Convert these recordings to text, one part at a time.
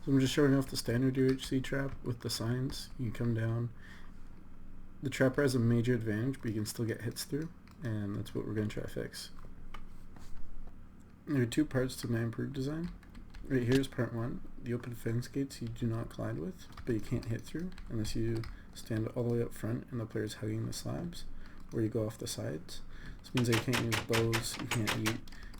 So I'm just showing off the standard UHC trap with the signs. You can come down. The trapper has a major advantage, but you can still get hits through, and that's what we're going to try to fix. There are two parts to my improved design. Right here is part one. The open fence gates you do not collide with, but you can't hit through unless you stand all the way up front and the player's hugging the slabs, or you go off the sides. This means that you can't use bows, you can't eat, you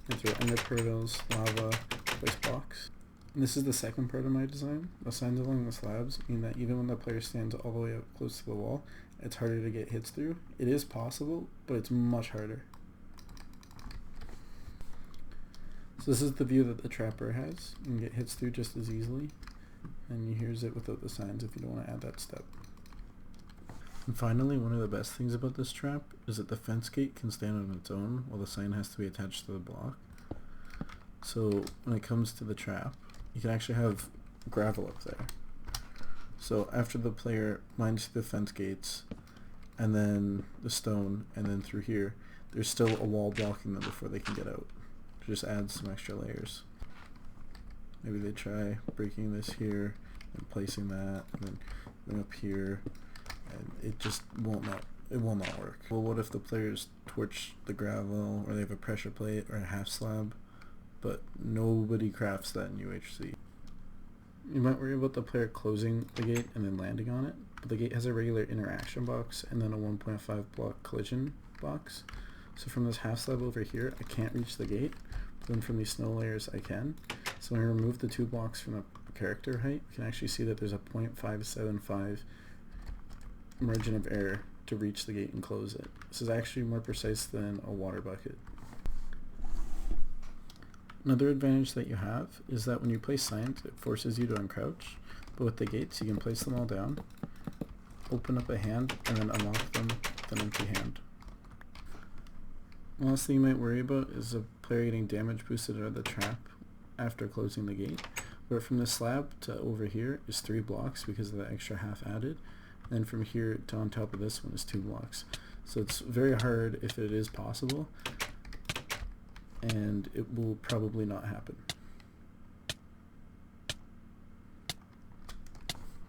can throw ender pearls, lava, place blocks. And this is the second part of my design. The signs along the slabs mean that even when the player stands all the way up close to the wall, it's harder to get hits through. It is possible, but it's much harder. So this is the view that the trapper has. You can get hits through just as easily, and here's it without the signs if you don't want to add that step. And finally, one of the best things about this trap is that the fence gate can stand on its own while the sign has to be attached to the block. So when it comes to the trap, you can actually have gravel up there. So after the player mines the fence gates, and then the stone, and then through here, there's still a wall blocking them before they can get out. Just add some extra layers. Maybe they try breaking this here and placing that, and then going up here, and it just will not work. Well, what if the players torch the gravel, or they have a pressure plate or a half slab, but nobody crafts that in UHC? You might worry about the player closing the gate and then landing on it, but the gate has a regular interaction box and then a 1.5 block collision box. So from this half slab over here, I can't reach the gate, but then from these snow layers I can. So when I remove the 2 blocks from the character height, you can actually see that there's a 0.575 margin of error to reach the gate and close it. This is actually more precise than a water bucket. Another advantage that you have is that when you place signs, it forces you to uncrouch, but with the gates you can place them all down, open up a hand, and then unlock them with an empty hand. One last thing you might worry about is a player getting damage boosted out of the trap after closing the gate, where from this slab to over here is 3 blocks because of the extra half added, and then from here to on top of this one is 2 blocks. So it's very hard if it is possible, and it will probably not happen.